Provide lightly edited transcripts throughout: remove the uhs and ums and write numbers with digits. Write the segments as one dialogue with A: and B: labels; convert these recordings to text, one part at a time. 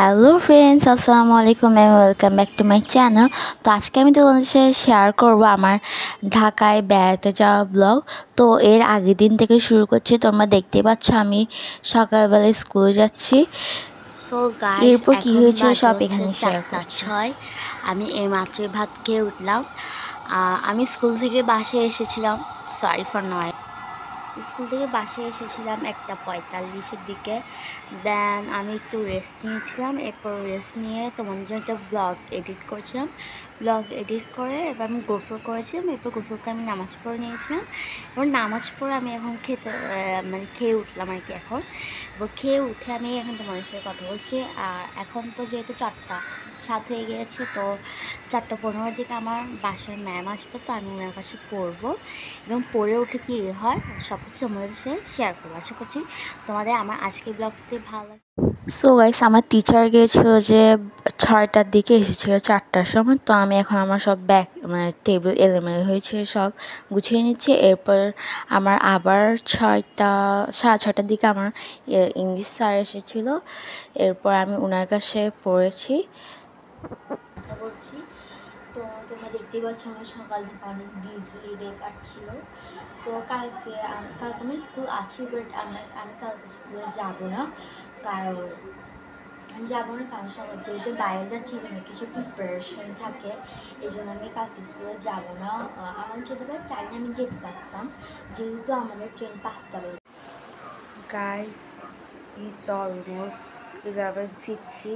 A: Hello friends, আসসালামু আলাইকুম and welcome back to my channel. তো আজকে আমি তোমাদের সাথে শেয়ার করব আমার ঢাকায় বেড়াতে যাওয়া ব্লগ। তো এর আগের দিন থেকে শুরু করছি। তোমরা দেখতে পাচ্ছ আমি সকালবেলায় স্কুলে যাচ্ছি।
B: সো গাইস,
A: এরপর কি হয়েছিল সব এখানে শেয়ার
B: 4:06 আমি এইমাত্রই ভাত খেয়ে উঠলাম। আমি স্কুল থেকে বাসায় এসেছিলাম, সরি ফর নয়, স্কুল থেকে বাসায় এসেছিলাম 1:45-এর দিকে। দেন আমি একটু রেস্ট নিয়েছিলাম। এরপর রেস্ট নিয়ে তোমাদের জন্য একটা ব্লগ এডিট করছিলাম। ব্লগ এডিট করে এবার আমি গোসল করেছিলাম। এরপর গোসল করে আমি নামাজ পড়ে নিয়েছিলাম। এবার নামাজ পড়ে আমি এখন খেয়ে উঠলাম আর কি। এবার খেয়ে উঠে আমি এখন তোমাদের সাথে কথা বলছি। আর এখন তো যেহেতু 4:07 হয়ে গিয়েছে, তো 4:15-এর দিকে আমার বাসার ম্যাম আসবে, তো আমি ওনার কাছে পড়বো এবং পড়ে উঠে কী হয় সব কিছু তোমাদের সাথে শেয়ার করবো। আশা করছি তোমাদের আমার আজকের ব্লগটি ভালো লাগে।
A: সো গাইস, আমার টিচার গিয়েছিল যে 6টার দিকে, এসেছিল 4টার সময়। তো আমি এখন আমার সব ব্যাগ টেবিল এলোমেলো হয়েছে, সব গুছিয়ে নিচ্ছি। এরপর আমার আবার 6:30 দিকে আমার ইংলিশ স্যার এসেছিলো। এরপর আমি ওনার কাছে পড়েছি, কথা বলছি। তো তোমরা দেখতেই পাচ্ছ আমার সকাল থেকে অনেক বিজি ডে কাটছিল। তো কালকে আমি স্কুল আসি, বাট আমি কালকে স্কুলে যাবো না। কারণ সবার যেহেতু বাইরে যাচ্ছে, এখানে কিছু প্রিপারেশন থাকে, এই জন্য আমি কালকে স্কুলে যাবো না। আমার যদি চাইলে আমি যেতে পারতাম, যেহেতু আমাদের ট্রেন 5টা বাজে। Guys, it's almost 11:50।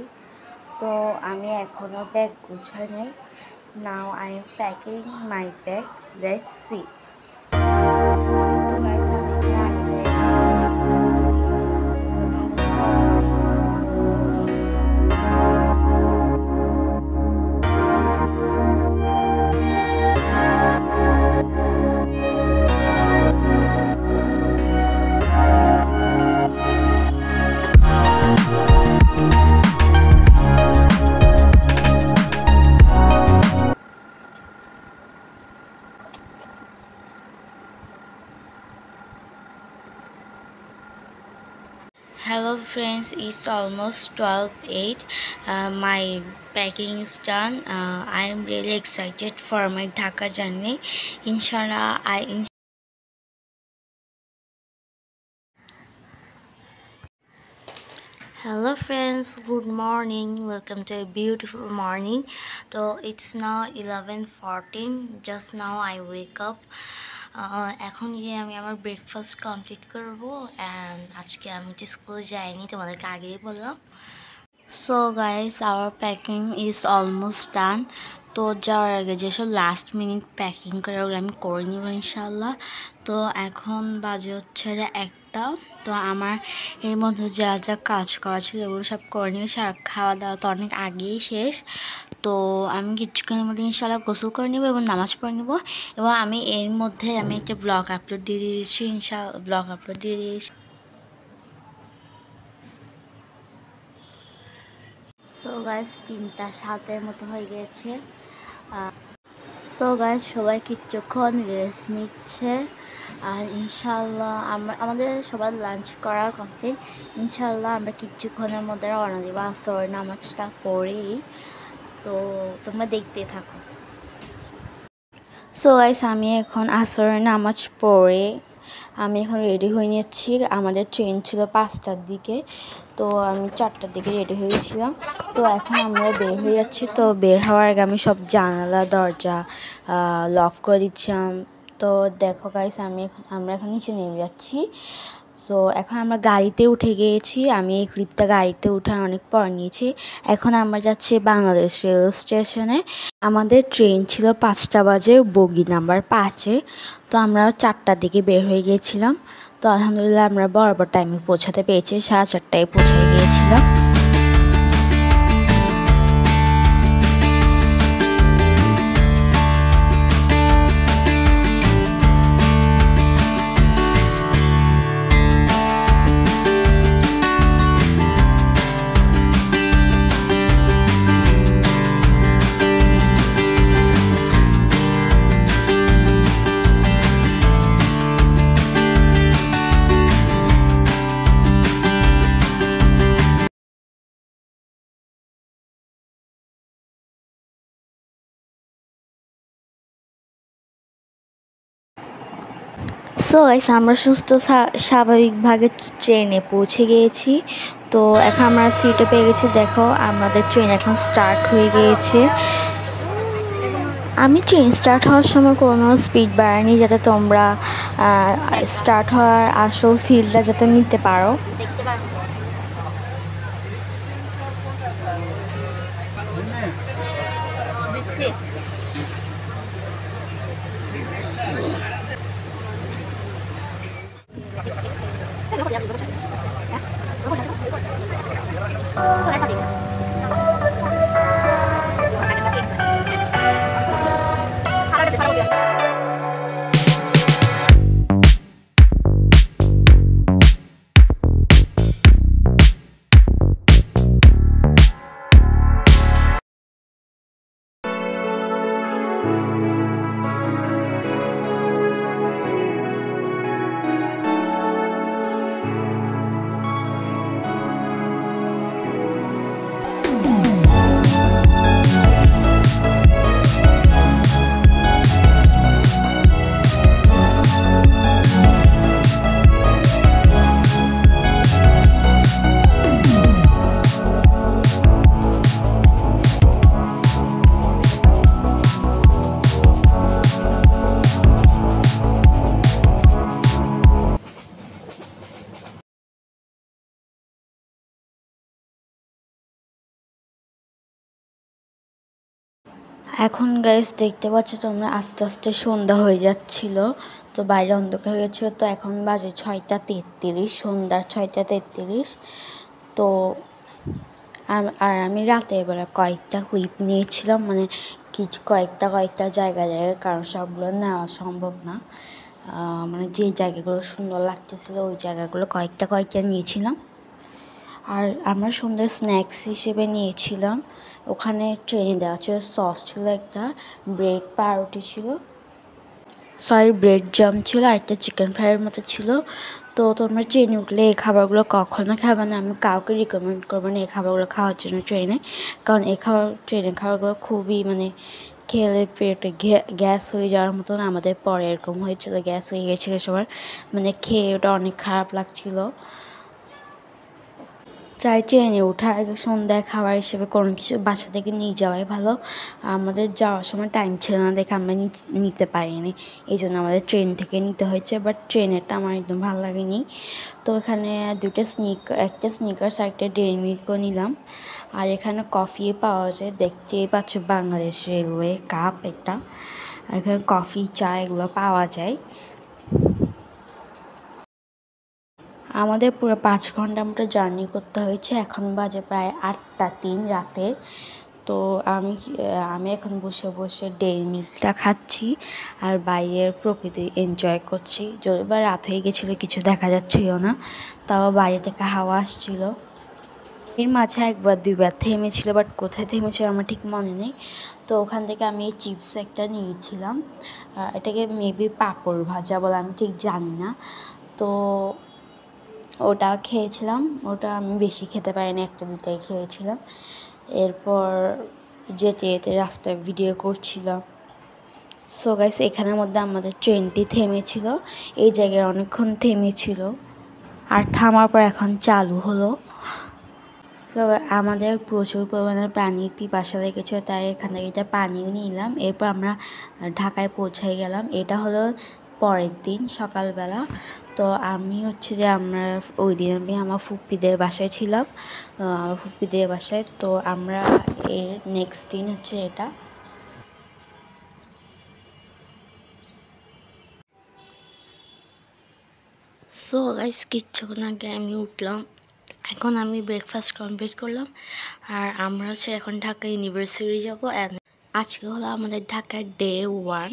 A: তো আমি এখনও ব্যাগ গুছাই নাই। Now I am packing my bag, let's see. Hello friends, it's almost 12:08. My packing is done. I am really excited for my Dhaka journey. Inshallah, Hello friends, good morning. Welcome to a beautiful morning. So it's now 11:14. Just now I wake up. এখন গিয়ে আমি আমার breakfast complete করবো। And আজকে আমি তো স্কুলে যাইনি, তোমাদেরকে আগেই বললাম। So guys, our packing is almost done. তো যাওয়ার আগে যেসব লাস্ট মিনিট প্যাকিং করে ওগুলো আমি করে নিব ইনশাল্লাহ। তো এখন বাজে হচ্ছে যে 1টা। তো আমার এর মধ্যে যা যা কাজ করা ছিল ওগুলো সব করে নিয়েছি। আর খাওয়া দাওয়া তো অনেক আগেই শেষ। তো আমি কিছুক্ষণের মধ্যে ইনশাল্লাহ গোসল করে নেবো এবং নামাজ পড়ে নেবো। এবং আমি এর মধ্যে একটা ব্লগ আপলোড দিয়ে দিয়েছি, ব্লগ আপলোড দিয়ে দিয়েছি। সো গাইস, 3:07 মতো হয়ে গিয়েছে। সো গাইস, সবাই কিছুক্ষণ রেস্ট নিচ্ছে। আর ইনশাল্লাহ আমাদের সবার লাঞ্চ করা কমপ্লিট। ইনশাল্লাহ আমরা কিছুক্ষণের মধ্যে রওনা দেবো আসর নামাজটা পড়েই। তো তোমরা দেখতে থাকো। সো গাইস, আমি এখন আসরের নামাজ পড়ে আমি এখন রেডি হয়ে নিচ্ছি। আমাদের ট্রেন ছিল 5টার দিকে, তো আমি 4টার দিকে রেডি হয়ে গেছিলাম। তো এখন আমরা বের হয়ে যাচ্ছি। তো বের হওয়ার আগে আমি সব জানালা দরজা লক করে দিচ্ছিলাম। তো দেখো গাইস, আমরা এখন নিচে নেমে যাচ্ছি। সো এখন আমরা গাড়িতে উঠে গিয়েছি। আমি এই ক্লিপটা গাড়িতে উঠার অনেক পর নিয়েছি। এখন আমরা যাচ্ছি বাংলাদেশ রেল স্টেশনে। আমাদের ট্রেন ছিল 5টা বাজে, বগি নাম্বার 5-এ। তো আমরা 4টার দিকে বের হয়ে গিয়েছিলাম। তো আলহামদুলিল্লাহ আমরা বরাবর টাইমে পৌঁছাতে পেরেছি, 4:30টায় পৌঁছে গিয়েছিলাম।
B: সো গাইস আমরা সুস্থ স্বাভাবিকভাবে ট্রেনে পৌঁছে গিয়েছি। তো এখন আমরা সিটে পেয়ে গেছি। দেখো আমাদের ট্রেন এখন স্টার্ট হয়ে গিয়েছে। আমি ট্রেন স্টার্ট হওয়ার সময় কোনো স্পিড বাড়াইনি, যাতে তোমরা স্টার্ট হওয়ার আসল ফিলটা যাতে নিতে পারো। দেখতে পাচ্ছ এখন গাইস দেখতে পাচ্ছ তোমরা আস্তে আস্তে সন্ধ্যা হয়ে যাচ্ছিল। তো বাইরে অন্ধকার হয়ে গেছিল। তো এখন বাজে 6:33, সন্ধ্যার 6:33। তো আর আমি রাতে এবারে কয়েকটা ক্লিপ নিয়েছিলাম, মানে কয়েকটা জায়গায়, কারণ সবগুলো নেওয়া সম্ভব না। মানে যে জায়গাগুলো সুন্দর লাগতেছিল ওই জায়গাগুলো কয়েকটা নিয়েছিলাম। আর আমরা সুন্দর স্ন্যাক্স হিসেবে নিয়েছিলাম, ওখানে ট্রেনে দেওয়া ছিল সস ছিল, একটা ব্রেড পাউরুটি ছিল, ব্রেড জাম ছিল, আর একটা চিকেন ফ্রাইয়ের মতো ছিল। তো তোমরা ট্রেনে উঠলে এই খাবারগুলো কখনো খাবে না। আমি কাউকে রিকমেন্ড করবো না এই খাবারগুলো খাওয়ার জন্য ট্রেনে, কারণ ট্রেনের খাবারগুলো খুবই মানে খেলে পেটে গ্যাস হয়ে যাওয়ার মতন। আমাদের পরে এরকম হয়েছিল, গ্যাস হয়ে গেছিলো সবার, মানে খেয়ে ওটা অনেক খারাপ লাগছিলো। তাই ট্রেনে ওঠার আগে সন্ধ্যায় খাবার হিসেবে কোনো কিছু বাসা থেকে নিয়ে যাওয়াই ভালো। আমাদের যাওয়ার সময় টাইম ছিল না দেখে আমরা নিতে পারিনি, এই জন্য আমাদের ট্রেন থেকে নিতে হয়েছে। বাট ট্রেনেরটা আমার একদম ভালো লাগেনি। তো এখানে একটা স্নিকার্স আর একটা ডেইরি মিল্কও নিলাম। আর এখানে কফি পাওয়া যায়, দেখতেই পাচ্ছ বাংলাদেশ রেলওয়ে কাপ একটা, এখানে কফি চা এগুলো পাওয়া যায়। আমাদের পুরো 5 ঘন্টা মতো জার্নি করতে হয়েছে। এখন বাজে প্রায় 8:03 রাতে। তো আমি এখন বসে বসে ডেইরি মিল্কটা খাচ্ছি আর বাইরের প্রকৃতি এনজয় করছি। যদিও বা রাত হয়ে গেছিলো, কিছু দেখা যাচ্ছিল না, তাও বাইরে থেকে হাওয়া আসছিল। এর মাঝে একবার দুইবার থেমেছিল, বাট কোথায় থেমেছিল আমার ঠিক মনে নেই। তো ওখান থেকে আমি এই চিপস একটা নিয়েছিলাম, এটাকে মেবি পাঁপড় ভাজা বলে, আমি ঠিক জানি না। তো ওটা খেয়েছিলাম, ওটা আমি বেশি খেতে পারিনি, একটা দুটাই খেয়েছিলাম। এরপর যেতে যেতে রাস্তায় ভিডিও করছিলাম। সো গাইস এখানের মধ্যে আমাদের ট্রেনটি থেমেছিল, এই জায়গায় অনেকক্ষণ থেমেছিল আর থামার পর এখন চালু হলো। সো আমাদের প্রচুর পরিমাণে পানির পিপাসা লেগেছে, তাই এখান থেকে এটা পানিও নিলাম। এরপর আমরা ঢাকায় পৌঁছে গেলাম। এটা হলো পরের দিন সকালবেলা। তো আমি আমরা ওই দিন আমার ফুপ্পিদের বাসায় ছিলাম, আমার ফুপ্পিদের বাসায়। তো আমরা এর নেক্সট দিন এটা।
A: সো গাইস কিচ্ছুক্ষণ আগে আমি উঠলাম, এখন আমি ব্রেকফাস্ট কমপ্লিট করলাম। আর আমরা এখন ঢাকা ইউনিভার্সিটি যাবো। আজকে হলো আমাদের ঢাকার ডে 1।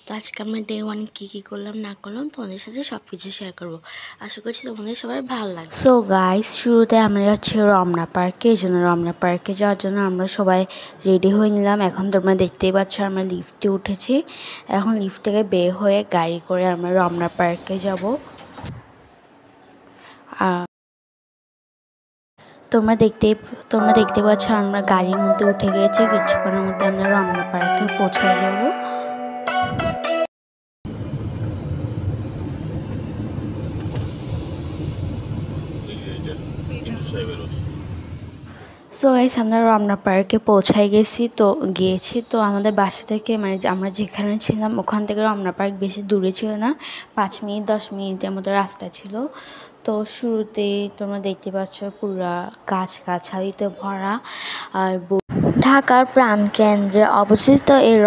A: তো আজকে আমরা ডে 1 কী করলাম না করলাম তোমাদের সাথে সব কিছু শেয়ার করবো। আশা করছি তোমাদের সবার ভালো লাগবে।
B: সো গাইস শুরুতে আমরা যাচ্ছি রমনা পার্কে। এই জন্য রমনা পার্কে যাওয়ার জন্য আমরা সবাই রেডি হয়ে নিলাম। এখন তোমরা দেখতেই পাচ্ছ আমরা লিফটে উঠেছি। এখন লিফট থেকে বের হয়ে গাড়ি করে আমরা রমনা পার্কে যাব। তোমরা দেখতে পাচ্ছ আমরা গাড়ির মধ্যে উঠে গিয়েছি। কিছুক্ষণের মধ্যে আমরা রমনা পার্কে পৌঁছে যাব। সো গাইস আমরা রমনা পার্কে পৌঁছায় গিয়েছি তো আমাদের বাসা থেকে মানে আমরা যেখানে ছিলাম ওখান থেকে রমনা পার্ক বেশি দূরে ছিল না, 5 মিনিট 10 মিনিটের মতো রাস্তা ছিল। তো শুরুতে তোমরা দেখতে পাচ্ছ পুরা গাছগাছালিতে ভরা। আর ঢাকার প্রাণকেন্দ্রে অবস্থিত এই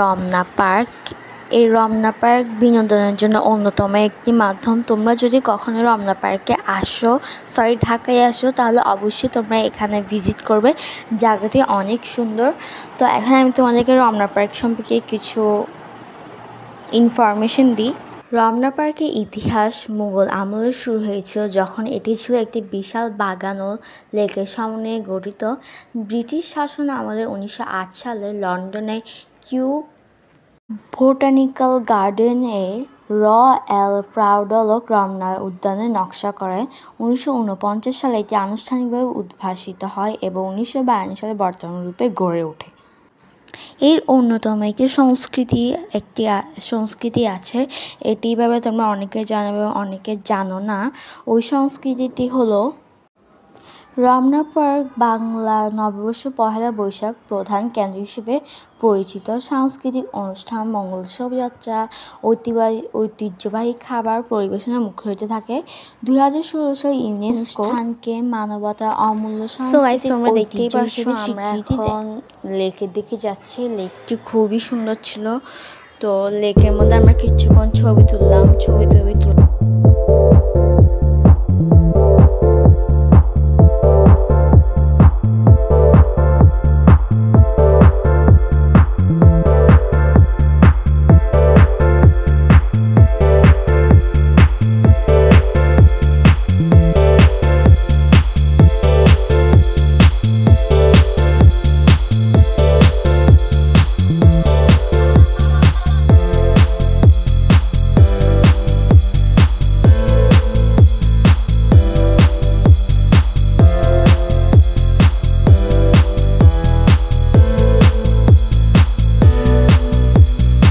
B: রমনা পার্ক বিনোদনের জন্য অন্যতম একটি মাধ্যম। তোমরা যদি কখনো রমনা পার্কে ঢাকায় আসো তাহলে অবশ্যই তোমরা এখানে ভিজিট করবে, জায়গাটি অনেক সুন্দর। তো এখানে আমি তোমাদেরকে রমনা পার্ক সম্পর্কে কিছু ইনফরমেশন দিই। রমনা পার্কের ইতিহাস মুঘল আমলে শুরু হয়েছিল, যখন এটি ছিল একটি বিশাল বাগান ও লেকের সমন্বয়ে গঠিত। ব্রিটিশ শাসন আমলে 1908 সালে লন্ডনে কিউ বোটানিক্যাল গার্ডেনে রয়্যাল প্রাউডলক রমনা উদ্যানের নকশা করে। 1949 সালে এটি আনুষ্ঠানিকভাবে উদ্ভাসিত হয় এবং 1952 সালে বর্তমান রূপে গড়ে ওঠে। এর অন্যতম একটি সংস্কৃতি আছে, এটি ব্যাপারে তোমরা অনেকে জানো এবং অনেকে জানো না। ওই সংস্কৃতিটি হলো রমনা পার্ক বাংলা নববর্ষ পহেলা বৈশাখ প্রধান কেন্দ্র হিসেবে পরিচিত। সাংস্কৃতিক অনুষ্ঠান, মঙ্গল শোভাযাত্রা, ঐতিহ্যবাহী খাবার পরিবেশনা মুখরিত থাকে। 2016 সালে ইউনেস্কো স্থানকে মানবতার অমূল্য সাংস্কৃতিক ঐতিহ্য হিসেবে স্বীকৃতি দেয়। লেকের দিকে যাচ্ছি, লেকটি খুবই সুন্দর ছিল। তো লেকের মধ্যে আমরা কিছুক্ষণ ছবি তুললাম।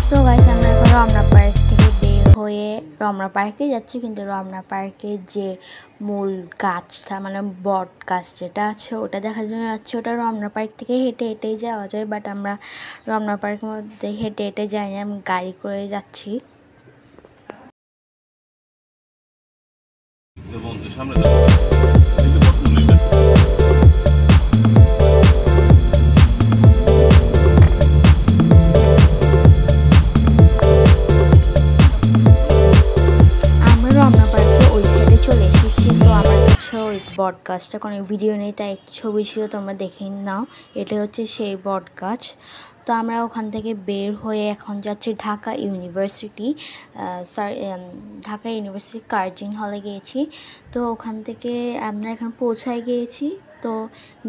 B: সো গাইস আমরা এখন রমনা পার্ক থেকে বের হয়ে রমনা পার্কে যাচ্ছি, কিন্তু রমনা পার্কে যে মূল গাছটা মানে বট গাছ যেটা আছে ওটা দেখার জন্য যাচ্ছি। ওটা রমনা পার্ক থেকে হেঁটে হেঁটেই যাওয়া যায়, বাট আমরা রমনা পার্কের মধ্যে হেঁটে হেঁটে যাই না, আমি গাড়ি করে যাচ্ছি। ওই বট গাছটা কোনো ভিডিও নেই, তাই একটি ছবি ছিল, তোমরা দেখে নাও। এটা হচ্ছে সেই বট গাছ। তো আমরা ওখান থেকে বের হয়ে এখন যাচ্ছি ঢাকা ইউনিভার্সিটি কার্জন হলে গিয়েছি। তো ওখান থেকে আমরা এখন পৌঁছায় গিয়েছি। তো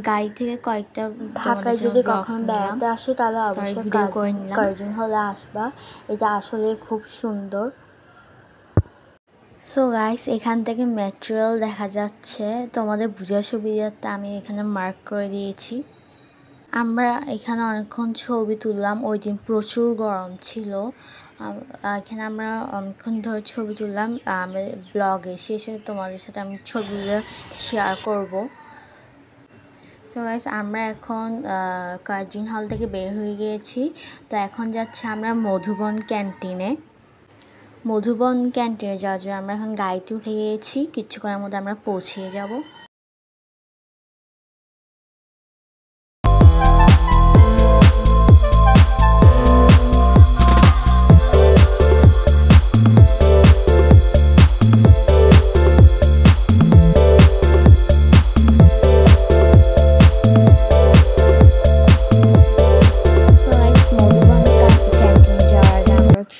B: গাড়ি থেকে কয়েকটা ঢাকায় যদি কখনো বেড়াতে আসো তাহলে অবশ্যই কার্জন হলে আসবা, এটা আসলে খুব সুন্দর। সো গাইস এখান থেকে মেট্রো দেখা যাচ্ছে, তোমাদের বোঝার সুবিধার্থে আমি এখানে মার্ক করে দিয়েছি। আমরা এখানে অনেকক্ষণ ছবি তুললাম, ওই দিন প্রচুর গরম ছিল। এখানে আমরা অনেকক্ষণ ধরে ছবি তুললাম। ব্লগে শেষে তোমাদের সাথে আমি ছবিগুলো শেয়ার করব। সো গাইস আমরা এখন কার্জন হল থেকে বের হয়ে গিয়েছি। তো এখন যাচ্ছি আমরা মধুবন ক্যান্টিনে যাওয়ার জন্য আমরা এখন গাড়িতে উঠে গিয়েছি, কিছুক্ষণের মধ্যে আমরা পৌঁছে যাব।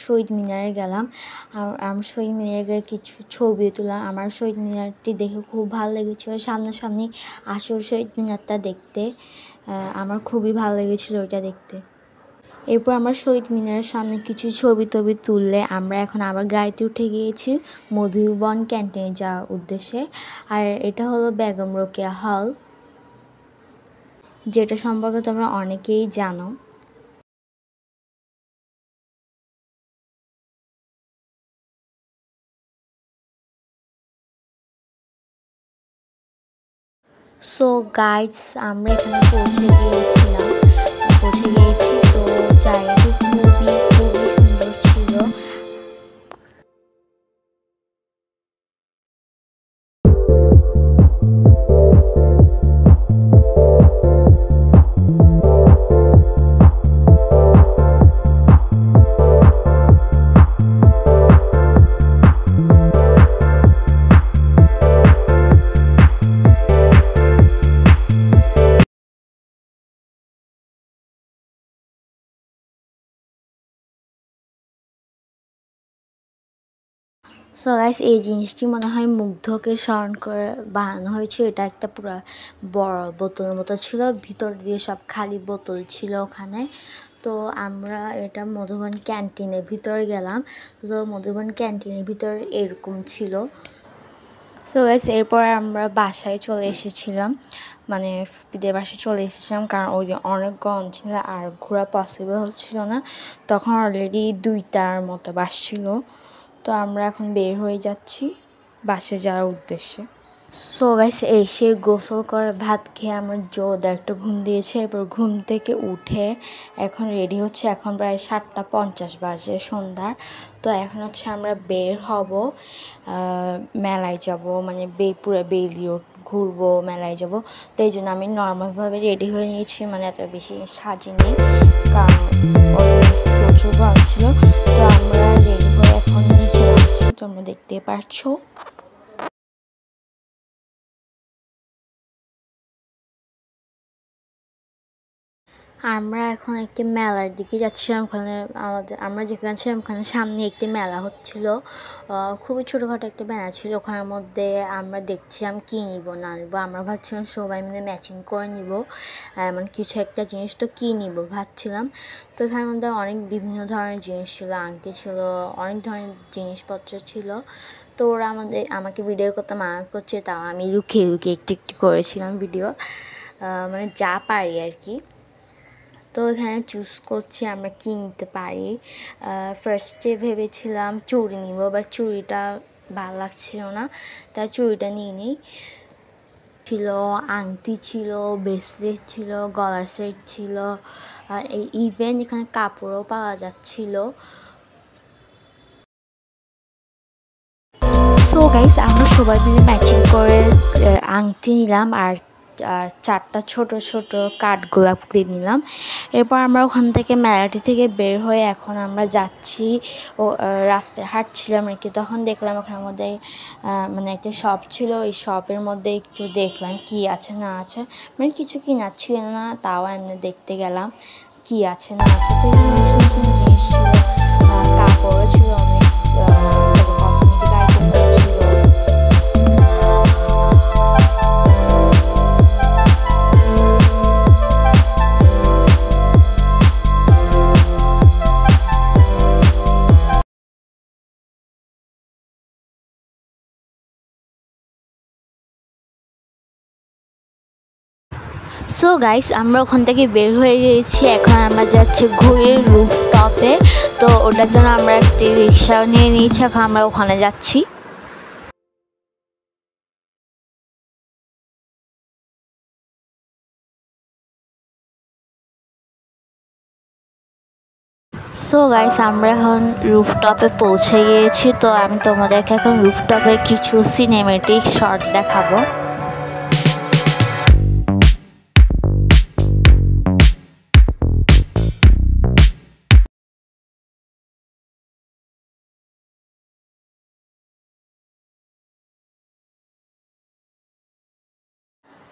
B: শহীদ মিনারে গেলাম, আমি শহীদ মিনারে কিছু ছবি তুললাম। আমার শহীদ মিনারটি দেখে খুব ভালো লেগেছিলো, সামনাসামনি আসল শহীদ মিনারটা দেখতে আমার খুবই ভালো লেগেছিলো ওইটা দেখতে। এরপর আমরা শহীদ মিনারের সামনে কিছু ছবি তুললে আমরা এখন আবার গাড়িতে উঠে গিয়েছি মধুবন ক্যান্টিনে যাওয়ার উদ্দেশ্যে। আর এটা হলো বেগম রোকেয়া হল, যেটা সম্পর্কে তোমরা অনেকেই জানো।
A: সো গাইস আমরা এখানে পৌঁছে গিয়েছি তো জায়গাটি খুবই খুবই সুন্দর ছিল। সো গাইস এই জিনিসটি মনে হয় মুগ্ধকে স্মরণ করে বানানো হয়েছে। এটা একটা পুরো বড় বোতলের মতো ছিল, ভিতর দিয়ে সব খালি বোতল ছিল ওখানে। তো আমরা এটা মধুবন ক্যান্টিনের ভিতরে গেলাম, তো মধুবন ক্যান্টিনের ভিতর এরকম ছিল। সো গাইস এরপর আমরা বাসায় চলে এসেছিলাম, মানে ফুপিদের বাসায় চলে এসেছিলাম, কারণ ওই অনেক গরম ছিল আর ঘোরা পসিবল হচ্ছিল না। তখন অলরেডি 2টার মতো বাজছিল। তো আমরা এখন বের হয়ে যাচ্ছি বাসে যাওয়ার উদ্দেশ্যে। সো গাইস এসে গোসল করে ভাত খেয়ে আমার জোরদার একটা ঘুম দিয়েছে। এরপর ঘুম থেকে উঠে এখন রেডি হচ্ছে, এখন প্রায় 7:50 বাজে সন্ধ্যার। তো এখন হচ্ছে আমরা বের হব, মেলায় যাব, মানে পুরো বেলিও ঘুরবো, মেলায় যাব। তো এই জন্য আমি নর্মালভাবে রেডি হয়ে নিয়েছি, মানে এত বেশি সাজিনি কারণ প্রচুর গরম ছিল। তো আমরা রেডি হয়ে এখন নিচে যাচ্ছি, তোমরা দেখতে পাচ্ছো। আমরা এখন একটি মেলার দিকে যাচ্ছিলাম। ওখানে আমরা যেখানে ছিলাম ওখানে সামনে একটি মেলা হচ্ছিল, খুবই ছোটোখাটো একটা মেলা ছিল। ওখানের মধ্যে আমরা দেখছিলাম কী নিব না নিব। আমরা ভাবছিলাম সবাই মিলে ম্যাচিং করে নিব এমন কিছু একটা জিনিস, তো কী নিব ভাবছিলাম। তো এখানের মধ্যে অনেক বিভিন্ন ধরনের জিনিস ছিল, আংটি ছিল, অনেক ধরনের জিনিসপত্র ছিল। তো ওরা আমাকে ভিডিও করতে মানা করছে, তাও আমি লুকিয়ে লুকিয়ে একটু একটু করেছিলাম ভিডিও, মানে যা পারি আর কি। তো এখানে চুজ করছি আমরা কী নিতে পারি। ফার্স্টে ভেবেছিলাম চুড়ি নিব, বাট চুড়িটা ভালো লাগছিল না, তাই চুড়িটা নিয়ে নিই। ছিল আংটি ছিল, ব্রেসলেট ছিল, গলার সেট ছিল, আর এই ইভেন এখানে কাপড়ও পাওয়া যাচ্ছিল। সো গাইস আমরা সবাই মিলে ম্যাচিং করে আংটি নিলাম আর 4টা ছোট ছোট কাঠগোলাপ ক্লিপ নিলাম। এরপর আমরা ওখান থেকে মেলাটি থেকে বের হয়ে এখন আমরা যাচ্ছি ও রাস্তায় হাঁটছিলাম আর কি। তখন দেখলাম ওখানের মধ্যে মানে একটা শপ ছিল, ওই শপের মধ্যে একটু দেখলাম কি আছে না আছে, মানে কিছু কেনার ছিল না, তাও এমনি দেখতে গেলাম কি আছে না আছে। তো সুন্দর সুন্দর জিনিস ছিল, কাপড়ও ছিল অনেক, কসমেটিক আইটেম ছিল। সো গাইস আমরা ওখান থেকে বের হয়ে গিয়েছি, এখন আমরা যাচ্ছি ঘুরির রুফটপে। তো ওটার জন্য আমরা একটি রিক্সা নিয়ে নিয়েছি, এখন আমরা ওখানে যাচ্ছি। সো গাইস আমরা এখন রুফটপে পৌঁছে গিয়েছি। তো আমি তোমাদেরকে এখন রুফটপে কিছু সিনেমেটিক শট দেখাবো।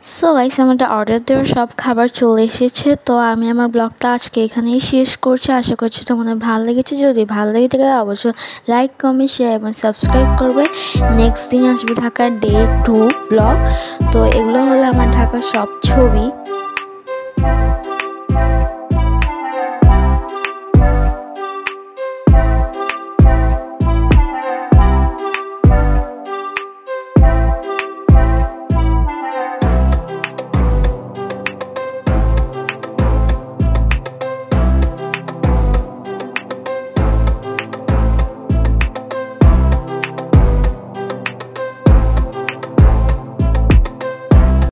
A: সো গাইস আমাদের অর্ডার দেওয়ার সব খাবার চলে এসেছে। তো আমি আমার ব্লগটা আজকে এখানেই শেষ করছি। আশা করছি তোমাদের ভালো লেগেছে। যদি ভালো লেগে থাকে অবশ্যই লাইক, কমেন্ট, শেয়ার এবং সাবস্ক্রাইব করবে। নেক্সট দিন আসবে ঢাকার ডে 2 ব্লগ। তো এগুলো হলো আমার ঢাকার সব ছবি।